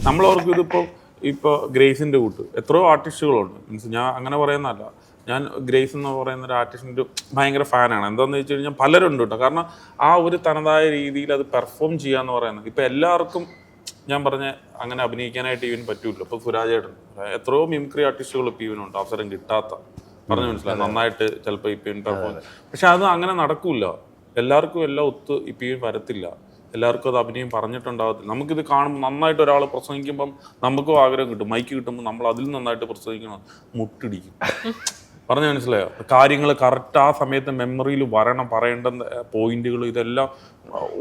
നമ്മളവർക്ക് ഇപ്പോൾ ഗ്രേസിൻ്റെ കൂട്ട് എത്രയോ ആർട്ടിസ്റ്റുകളുണ്ട്. മീൻസ് ഞാൻ അങ്ങനെ പറയുന്നതല്ല, ഞാൻ ഗ്രേസ് എന്ന് പറയുന്ന ഒരു ആർട്ടിസ്റ്റിൻ്റെ ഭയങ്കര ഫാനാണ്. എന്താണെന്ന് വെച്ച് കഴിഞ്ഞാൽ പലരുണ്ട് കേട്ടോ. കാരണം ആ ഒരു തനതായ രീതിയിൽ അത് പെർഫോം ചെയ്യാന്ന് പറയുന്നത് ഇപ്പം എല്ലാവർക്കും ഞാൻ പറഞ്ഞ അങ്ങനെ അഭിനയിക്കാനായിട്ട് ഇവന് പറ്റൂല്ലോ. ഇപ്പോൾ സുരാജേട്ടൻ എത്രയോ മിമിക്രി ആർട്ടിസ്റ്റുകൾ ഇപ്പം ഇവനുണ്ട് അവസരം കിട്ടാത്ത, പറഞ്ഞു മനസ്സിലായി, നന്നായിട്ട് ചിലപ്പോൾ ഇപ്പം ഇവൻ പെർഫോം. പക്ഷെ അത് അങ്ങനെ നടക്കൂല. എല്ലാവർക്കും എല്ലാം ഒത്ത് ഇപ്പം ഇവൻ വരത്തില്ല. എല്ലാവർക്കും അത് അഭിനയം പറഞ്ഞിട്ടുണ്ടാകത്തില്ല. നമുക്കിത് കാണുമ്പോൾ നന്നായിട്ട് ഒരാൾ പ്രസംഗിക്കുമ്പം നമുക്കും ആഗ്രഹം കിട്ടും. മൈക്ക് കിട്ടുമ്പോൾ നമ്മൾ അതിൽ നന്നായിട്ട് പ്രസംഗിക്കണം, മുട്ടിടിക്കും. പറഞ്ഞു മനസ്സിലായോ? കാര്യങ്ങൾ കറക്റ്റ് ആ സമയത്ത് മെമ്മറിയിൽ വരണം, പറയേണ്ട പോയിന്റുകൾ ഇതെല്ലാം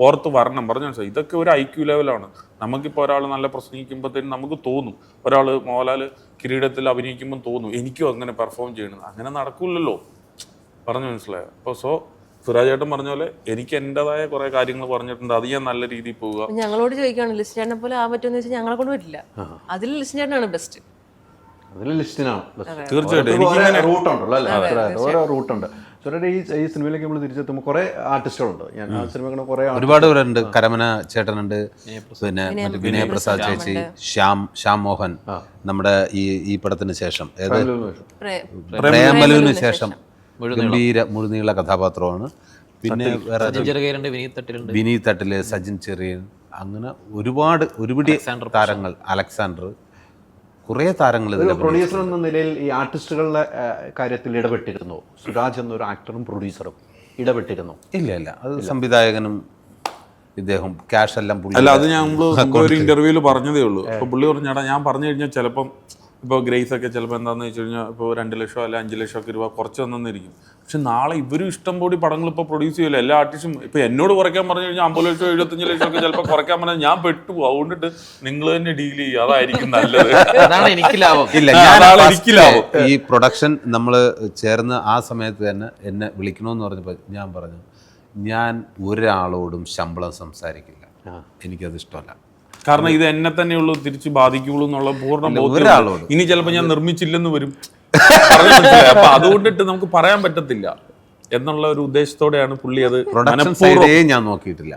ഓർത്ത് വരണം. പറഞ്ഞു മനസ്സിലായി? ഇതൊക്കെ ഒരു IQ ലെവലാണ്. നമുക്കിപ്പോൾ ഒരാൾ നല്ല പ്രസംഗിക്കുമ്പോഴത്തേനും നമുക്ക് തോന്നും, ഒരാൾ മോഹൻലാൽ കിരീടത്തിൽ അഭിനയിക്കുമ്പോൾ തോന്നും എനിക്കും അങ്ങനെ പെർഫോം ചെയ്യണം. അങ്ങനെ നടക്കില്ലല്ലോ. പറഞ്ഞു മനസ്സിലായോ? അപ്പോൾ സുരാജേട്ടൻ പറഞ്ഞ പോലെ എനിക്ക് എൻ്റെതായ കുറെ കാര്യങ്ങൾ പറഞ്ഞിട്ടുണ്ട്. അത് ഞാൻ നല്ല രീതിയിൽ പോവുക. ഞങ്ങളോട് ചോദിക്കുകയാണ് ലിസ്റ്റ് ചേട്ടനെ പോലെ ആവാൻ പറ്റുമെന്ന് വെച്ചാൽ ഞങ്ങളെ കൊണ്ട് പറ്റില്ല. അതിൽ ലിസ്റ്റ് ചേട്ടനാണ് ബെസ്റ്റ്. അതിൽ ലിസ്റ്റിനാണ് തീർച്ചയായിട്ടും റൂട്ടുണ്ടല്ലോ അല്ലേ? ഓരോ റൂട്ടുണ്ട്. ഈ സിനിമയിലേക്ക് നമ്മൾ തിരിച്ചെത്തുമ്പോൾ കുറെ ആർട്ടിസ്റ്റുകളുണ്ട്. ഞാൻ ആ സിനിമ കുറെ ഒരുപാട് പേരുണ്ട്. കരമന ചേട്ടനുണ്ട്, പിന്നെ മറ്റേ വിനയ പ്രസാദ് ചേച്ചി, ശ്യാം മോഹൻ, നമ്മുടെ ഈ പടത്തിന് ശേഷം പ്രേമലുവിന് ശേഷം ഗംഭീര മുഴുനീള കഥാപാത്രമാണ്. പിന്നെ വിനീത് തട്ടില്, സജിൻ ചെറിയൻ, അങ്ങനെ ഒരുപിടി താരങ്ങൾ, അലക്സാണ്ടർ, കുറേ താരങ്ങൾ. പ്രൊഡ്യൂസർ എന്ന നിലയിൽ ഈ ആർട്ടിസ്റ്റുകളുടെ കാര്യത്തിൽ ഇടപെട്ടിരുന്നു സുരാജ് എന്നൊരു ആക്ടറും പ്രൊഡ്യൂസറും ഇടപെട്ടിരുന്നു? ഇല്ല, അത് സംവിധായകനും ഇദ്ദേഹം ക്യാഷ് എല്ലാം പുള്ളി. അല്ല, അത് നമ്മൾ ഒരു ഇന്റർവ്യൂവിൽ പറഞ്ഞതേ ഉള്ളൂ. അപ്പോൾ പുള്ളി പറഞ്ഞാടാ, ഞാൻ പറഞ്ഞു കഴിഞ്ഞാൽ ചിലപ്പം ഇപ്പോൾ ഗ്രേസ് ഒക്കെ ചിലപ്പോൾ എന്താണെന്ന് വെച്ച് കഴിഞ്ഞാൽ ഇപ്പോൾ 2 ലക്ഷം അല്ല 5 ലക്ഷം ഒക്കെ രൂപ കുറച്ച് തന്നിരിക്കും. പക്ഷെ നാളെ ഇവരും ഇഷ്ടം പോലെ പടങ്ങൾ ഇപ്പോൾ പ്രൊഡ്യൂസ് ചെയ്യുമല്ലോ. എല്ലാ ആർട്ടിസ്റ്റും ഇപ്പോൾ എന്നോട് കുറയ്ക്കാൻ പറഞ്ഞു കഴിഞ്ഞാൽ 50 ലക്ഷം 75 ലക്ഷം ഒക്കെ ചിലപ്പോൾ കുറയ്ക്കാൻ പറഞ്ഞാൽ ഞാൻ പെട്ടു. അതുകൊണ്ടിട്ട് നിങ്ങൾ തന്നെ ഡീൽ ചെയ്യുക, അതായിരിക്കും നല്ലത്. അതാണ് എനിക്ക് ലാഭം. ഇല്ല, ഈ പ്രൊഡക്ഷൻ നമ്മൾ ചേർന്ന് ആ സമയത്ത് തന്നെ എന്നെ വിളിക്കണമെന്ന് പറഞ്ഞപ്പോൾ ഞാൻ പറഞ്ഞു, ഞാൻ ഒരാളോടും ശമ്പളം സംസാരിക്കില്ല, എനിക്കത് ഇഷ്ടമല്ല. കാരണം ഇത് എന്നെ തന്നെയുള്ളൂ തിരിച്ച് ബാധിക്കുള്ളൂ എന്നുള്ള പൂർണ്ണ ബോധ്യം. ഇനി ചിലപ്പോൾ ഞാൻ നിർമ്മിച്ചില്ലെന്ന് വരും. അപ്പൊ അതുകൊണ്ടിട്ട് നമുക്ക് പറയാൻ പറ്റത്തില്ല എന്നുള്ള ഒരു ഉദ്ദേശത്തോടെയാണ് പുള്ളി അത്. പ്രൊഡക്ഷൻ സൈഡേ ഞാൻ നോക്കിയിട്ടില്ല,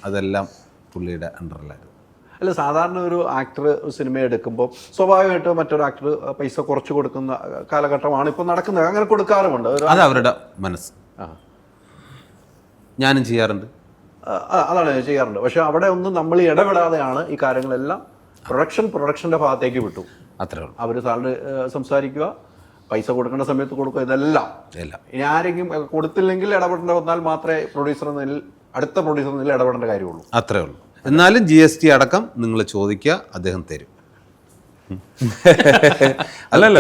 അതെല്ലാം പുള്ളിയുടെ അണ്ടറിലായിരുന്നു. അല്ല, സാധാരണ ഒരു ആക്ടർ സിനിമ എടുക്കുമ്പോൾ സ്വാഭാവികമായിട്ട് മറ്റൊരു ആക്ടർ പൈസ കുറച്ച് കൊടുക്കുന്ന കാലഘട്ടമാണ് ഇപ്പോൾ നടക്കുന്നത്. അങ്ങനെ കൊടുക്കാറുമുണ്ട്. അത് അവരുടെ മനസ്സ്. ഞാനും ചെയ്യാറുണ്ട്, അതാണ് ചെയ്യാറുണ്ട്. പക്ഷെ അവിടെ ഒന്നും നമ്മൾ ഇടപെടാതെയാണ് ഈ കാര്യങ്ങളെല്ലാം പ്രൊഡക്ഷൻ്റെ ഭാഗത്തേക്ക് വിട്ടു. അത്രേ ഉള്ളൂ. അവർ സാറിന് സംസാരിക്കുക, പൈസ കൊടുക്കേണ്ട സമയത്ത് കൊടുക്കുക, ഇതെല്ലാം. ഇനി ആരെങ്കിലും കൊടുത്തില്ലെങ്കിൽ ഇടപെടേണ്ട വന്നാൽ മാത്രമേ അടുത്ത പ്രൊഡ്യൂസർ നില ഇടപെടേണ്ട കാര്യമുള്ളൂ. അത്രേ ഉള്ളൂ. എന്നാലും GST അടക്കം നിങ്ങൾ ചോദിക്കുക, അദ്ദേഹം തരും. അല്ലല്ല,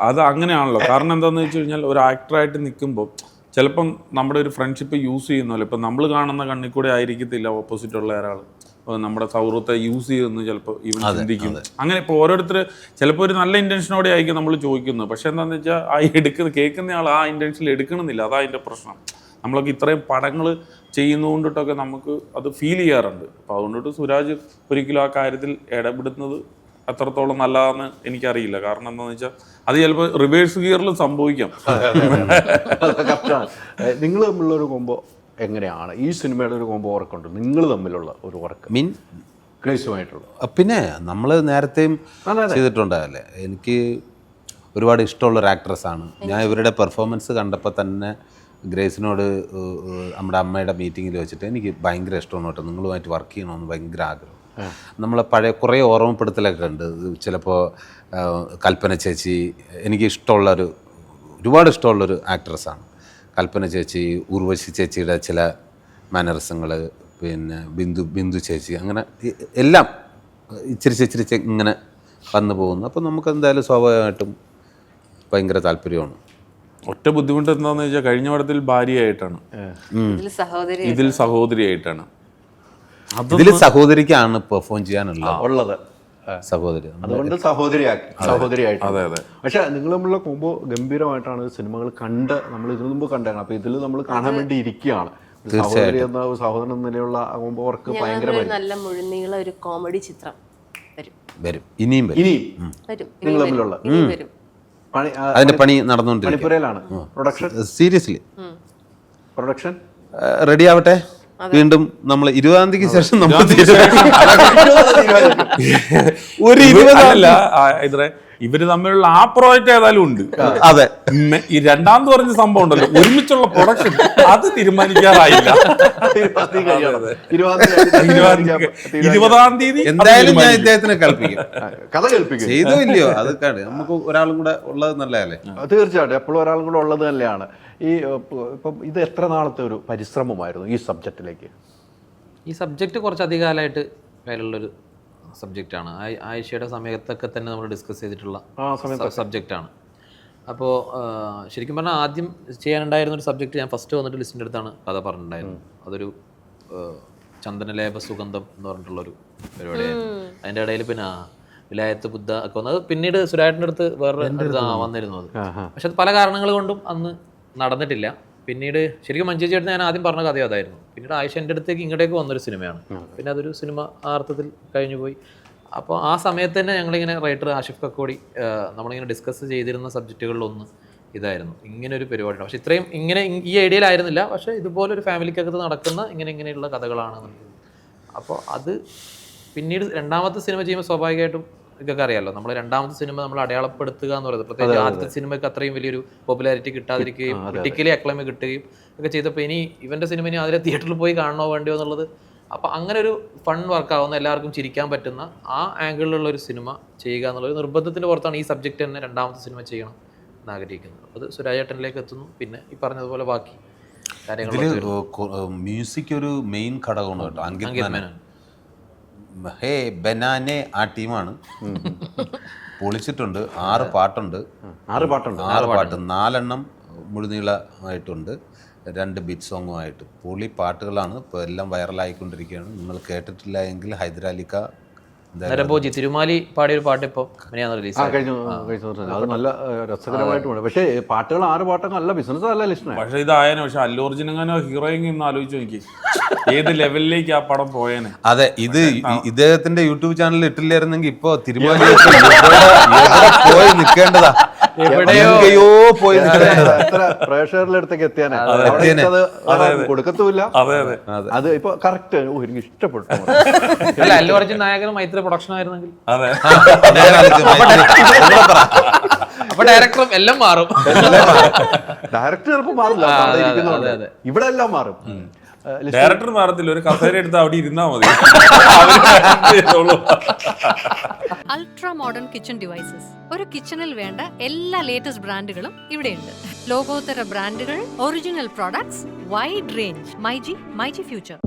അത് അങ്ങനെയാണല്ലോ. കാരണം എന്താന്ന് വെച്ച് കഴിഞ്ഞാൽ ഒരു ആക്ടറായിട്ട് നിൽക്കുമ്പോൾ ചിലപ്പം നമ്മുടെ ഒരു ഫ്രണ്ട്ഷിപ്പ് യൂസ് ചെയ്യുന്നല്ലോ. ഇപ്പം നമ്മൾ കാണുന്ന കണ്ണിൽ കൂടെ ആയിരിക്കത്തില്ല ഓപ്പോസിറ്റ് ഉള്ള ഒരാൾ നമ്മുടെ സൗഹൃദത്തെ യൂസ് ചെയ്യുന്നു ചിലപ്പോൾ ഇവൻ ചിന്തിക്കും. അങ്ങനെ ഇപ്പോൾ ഓരോരുത്തർ ചിലപ്പോൾ ഒരു നല്ല ഇൻറ്റൻഷനോടെ ആയിരിക്കും നമ്മൾ ചോദിക്കുന്നത്. പക്ഷെ എന്താണെന്ന് വെച്ചാൽ ആ കേൾക്കുന്ന ആൾ ആ ഇൻറ്റൻഷനിൽ എടുക്കണമെന്നില്ല. അതാ അതിൻ്റെ പ്രശ്നം. നമ്മളൊക്കെ ഇത്രയും പടങ്ങൾ ചെയ്യുന്നതുകൊണ്ടിട്ടൊക്കെ നമുക്ക് അത് ഫീൽ ചെയ്യാറുണ്ട്. അപ്പോൾ അതുകൊണ്ടിട്ട് സുരാജ് ഒരിക്കലും ആ കാര്യത്തിൽ ഇടപെടുന്നത് എത്രത്തോളം നല്ലതാണെന്ന് എനിക്കറിയില്ല. കാരണം എന്താണെന്ന് വെച്ചാൽ അത് ചിലപ്പോൾ റിവേഴ്സ് ഗിയറിൽ സംഭവിക്കാം. നിങ്ങൾ തമ്മിലുള്ള ഒരു കോംബോ എങ്ങനെയാണ്? ഈ സിനിമയുടെ ഒരു കോംബോ വർക്കുണ്ട് നിങ്ങൾ തമ്മിലുള്ള ഒരു വർക്ക് ഗ്രേസുമായിട്ടുള്ള? പിന്നെ നമ്മൾ നേരത്തെയും ചെയ്തിട്ടുണ്ടല്ലേ. എനിക്ക് ഒരുപാട് ഇഷ്ടമുള്ളൊരു ആക്ട്രസ്സാണ് ഞാൻ. ഇവരുടെ പെർഫോമൻസ് കണ്ടപ്പോൾ തന്നെ ഗ്രേസിനോട് നമ്മുടെ അമ്മയുടെ മീറ്റിങ്ങിൽ വെച്ചിട്ട് എനിക്ക് ഭയങ്കര ഇഷ്ടമാണ് കേട്ടോ, നിങ്ങളുമായിട്ട് വർക്ക് ചെയ്യണമെന്ന് ഭയങ്കര ആഗ്രഹം. നമ്മളെ പഴയ കുറേ ഓർമ്മപ്പെടുത്തലൊക്കെ ഉണ്ട്. ചിലപ്പോൾ കൽപ്പന ചേച്ചി എനിക്ക് ഒരുപാട് ഇഷ്ടമുള്ളൊരു ആക്ട്രസ്സാണ് കൽപ്പന ചേച്ചി. ഉർവശി ചേച്ചിയുടെ ചില മാനറിസങ്ങൾ, പിന്നെ ബിന്ദു ചേച്ചി, അങ്ങനെ എല്ലാം ഇച്ചിരി ഇങ്ങനെ വന്നു പോകുന്നു. അപ്പോൾ നമുക്ക് എന്തായാലും സ്വാഭാവികമായിട്ടും ഭയങ്കര താല്പര്യമാണ്. ഒറ്റ ബുദ്ധിമുട്ട് എന്താണെന്ന് വെച്ചാൽ കഴിഞ്ഞ പടത്തിൽ ഭാര്യയായിട്ടാണ്, ഇതിൽ സഹോദരിയായിട്ടാണ്. ഇതിൽ സഹോദരിക്കാണ് പെർഫോം ചെയ്യാനുള്ളത് സഹോദരി, അതുകൊണ്ട് സഹോദരിയായിട്ട്. അതെ അതെ. പക്ഷെ നിങ്ങൾ തമ്മിലുള്ള കോംബോ ഗംഭീരമായിട്ടാണ് സിനിമകൾ നമ്മൾ ഇതിനു മുമ്പ് കണ്ടാണ്. അപ്പൊ ഇതിൽ നമ്മൾ കാണാൻ വേണ്ടി ഇരിക്കുകയാണ്. സഹോദരി എന്ന സഹോദരൻ എന്ന നിലയുള്ള കോംബോ വർക്ക് ഭയങ്കര നല്ല മുഴുനീള ഒരു കോമഡി ചിത്രം വരും. ഇനിയും നിങ്ങൾ തമ്മിലുള്ള അതിന്റെ പണി നടന്നുകൊണ്ടിരിക്കുകയാണ്. മണിപ്പുരയിലാണ് പ്രൊഡക്ഷൻ. സീരിയസ്ലി പ്രൊഡക്ഷൻ റെഡി ആവട്ടെ. വീണ്ടും നമ്മൾ 20-ാം തീയതിക്ക് ശേഷം നമ്മൾ ഒരു 20 അല്ല ഇതേ ഇവര് തമ്മിലുള്ള ആ പ്രോജക്റ്റ് ഏതായാലും ഉണ്ട്. അതെ, ഈ രണ്ടാമത് പറഞ്ഞ സംഭവം ഉണ്ടല്ലോ, ഒരുമിച്ചുള്ള പ്രൊഡക്ഷൻ, അത് തീരുമാനിക്കാറായില്ല. 20-ാം തീയതി എന്തായാലും ഞാൻ ഇദ്ദേഹത്തിനെ കൽപ്പിക്കും. കഥ കേൾപ്പിക്കും. ചെയ്തോ ഇല്ലയോ അത് നമുക്ക് ഒരാളും കൂടെ ഉള്ളത് നല്ലതല്ലേ? തീർച്ചയായിട്ടും എപ്പോഴും ഒരാളും കൂടെ ഉള്ളത് തന്നെയാണ്. ഇപ്പം ഇത് എത്ര നാളത്തെ ഒരു പരിശ്രമമായിരുന്നു ഈ സബ്ജക്റ്റിലേക്ക്? ഈ സബ്ജക്റ്റ് കുറച്ചധികം കാലമായിട്ട് കയ്യിലുള്ളൊരു സബ്ജക്റ്റാണ്. ആയിഷയുടെ സമയത്തൊക്കെ തന്നെ നമ്മൾ ഡിസ്കസ് ചെയ്തിട്ടുള്ള സബ്ജക്റ്റാണ്. അപ്പോൾ ശരിക്കും പറഞ്ഞാൽ ആദ്യം ചെയ്യാനുണ്ടായിരുന്ന ഒരു സബ്ജക്റ്റ്, ഞാൻ ഫസ്റ്റ് വന്നിട്ട് ലിസ്റ്റിൻ്റെ അടുത്താണ് കഥ പറഞ്ഞിട്ടുണ്ടായിരുന്നു. അതൊരു ചന്ദനലേപ സുഗന്ധം എന്ന് പറഞ്ഞിട്ടുള്ളൊരു പരിപാടിയായിരുന്നു. അതിൻ്റെ ഇടയിൽ പിന്നെ വിലായത്ത് ബുദ്ധ ഒക്കെ വന്നത് പിന്നീട് സുരാട്ടിൻ്റെ അടുത്ത് വേറെ വന്നിരുന്നു. അത് പക്ഷെ അത് പല കാരണങ്ങൾ കൊണ്ടും അന്ന് നടന്നിട്ടില്ല. പിന്നീട് ശരിക്കും മഞ്ചേരി ചേട്ടൻ ഞാൻ ആദ്യം പറഞ്ഞ കഥയും അതായിരുന്നു. പിന്നീട് ആയിഷ എൻ്റെ അടുത്തേക്ക് ഇങ്ങോട്ടേക്ക് വന്നൊരു സിനിമയാണ്. പിന്നെ അതൊരു സിനിമ ആ അർത്ഥത്തിൽ കഴിഞ്ഞു പോയി. അപ്പോൾ ആ സമയത്ത് തന്നെ ഞങ്ങളിങ്ങനെ റൈറ്റർ ആഷിഫ് കക്കോടി നമ്മളിങ്ങനെ ഡിസ്കസ് ചെയ്തിരുന്ന സബ്ജക്റ്റുകളിലൊന്ന് ഇതായിരുന്നു. ഇങ്ങനെ ഒരു പരിപാടിയാണ്. പക്ഷെ ഇത്രയും ഇങ്ങനെ ഈ ഐഡിയയിലായിരുന്നില്ല. പക്ഷേ ഇതുപോലൊരു ഫാമിലിക്കകത്ത് നടക്കുന്ന ഇങ്ങനെയുള്ള കഥകളാണ്. അപ്പോൾ അത് പിന്നീട് രണ്ടാമത്തെ സിനിമ ചെയ്യുമ്പോൾ സ്വാഭാവികമായിട്ടും ഇതൊക്കെ അറിയാമല്ലോ, നമ്മൾ രണ്ടാമത്തെ സിനിമ നമ്മൾ അടയാളപ്പെടുത്തുക എന്ന് പറയുന്നത്, പ്രത്യേകിച്ച് ആദ്യത്തെ സിനിമയ്ക്ക് അത്രയും വലിയൊരു പോപ്പുലാരിറ്റി കിട്ടാതിരിക്കുകയും ക്രിട്ടിക്കലി അക്ലൈം കിട്ടുകയും ഒക്കെ ചെയ്തപ്പോൾ ഇനി ഇവൻ്റെ സിനിമ ഇനി അതിലെ തിയേറ്ററിൽ പോയി കാണണോ വേണ്ടിയോ എന്നുള്ളത്. അപ്പോൾ അങ്ങനെ ഒരു ഫൺ വർക്കാവുന്ന, എല്ലാവർക്കും ചിരിക്കാൻ പറ്റുന്ന ആ ആംഗിളിലുള്ള ഒരു സിനിമ ചെയ്യുക എന്നുള്ളൊരു നിർബന്ധത്തിൻ്റെ പുറത്താണ് ഈ സബ്ജക്റ്റ് തന്നെ രണ്ടാമത്തെ സിനിമ ചെയ്യണം എന്ന് ആഗ്രഹിക്കുന്നത്. അത് സുരാജേട്ടനിലേക്ക് എത്തുന്നു. പിന്നെ ഈ പറഞ്ഞതുപോലെ ബാക്കി കാര്യങ്ങൾ മ്യൂസിക് ഒരു മെയിൻ ഘടകമാണ് കേട്ടോ. അങ്കിത് മേനോൻ ഹേ ബനാനെ ആ ടീമാണ്. പൊളിച്ചിട്ടുണ്ട്. 6 പാട്ടുണ്ട്. 6 പാട്ട് 4 മുഴുനീളമായിട്ടുണ്ട്, 2 ബീറ്റ് സോങ്ങുമായിട്ട്. പൊളി പാട്ടുകളാണ്. ഇപ്പോൾ എല്ലാം വൈറലായിക്കൊണ്ടിരിക്കുകയാണ്. നിങ്ങൾ കേട്ടിട്ടില്ല എങ്കിൽ ഹൈദരാലിക്ക നരഭോജി തിരുമാലി പാടിയൊരു പാട്ട് ഇപ്പോൾ റിലീസ് കഴിഞ്ഞു. അത് നല്ല രസകരമായിട്ടുണ്ട്. പക്ഷേ പാട്ടുകൾ 6 പാട്ടൊക്കെ നല്ല ബിസിനസ് അല്ല ലിസ്റ്റ്. പക്ഷെ ഇതായതിനു പക്ഷെ അല്ലു അർജുൻ അങ്ങനെ ഹീറോയിങ് ഒന്ന് ആലോചിച്ച് നോക്കി ഏത് ലെവലിലേക്ക് ആ പടം പോയേനെ. അതെ, ഇത് ഇദ്ദേഹത്തിന്റെ യൂട്യൂബ് ചാനലിൽ ഇട്ടില്ലായിരുന്നെങ്കിൽ ഇപ്പൊ തിരുമാലി പോയി നിൽക്കേണ്ടതാ, എവിടെയോ പോയി നിൽക്കേണ്ടതാ. എത്ര പ്രേക്ഷകരുടെ അടുത്തേക്ക് എത്തിയാനേ കൊടുക്കത്തുമില്ല. അത് ഇപ്പൊ കറക്റ്റ് എനിക്ക് ഇഷ്ടപ്പെട്ടു. അല്ല, അല്ലു അർജുൻ നായകനും മൈത്രി പ്രൊഡക്ഷൻ ആയിരുന്നെങ്കിൽ അപ്പൊ ഡയറക്ടറും എല്ലാം മാറും. ഡയറക്ടർ ചിലപ്പോൾ മാറില്ല, ഇവിടെ എല്ലാം മാറും. ഡയറക്ടർ മാറത്തില്ല, ഒരു കസേര എടുത്ത് അവിടെ ഇരുന്നാ മതി. Ultra modern kitchen devices. ഒരു കിച്ചണിൽ വേണ്ട എല്ലാ ലേറ്റസ്റ്റ് ബ്രാൻഡുകളും ഇവിടെയുണ്ട്. ലോകോത്തര ബ്രാൻഡുകൾ, original products, wide range. MyG future.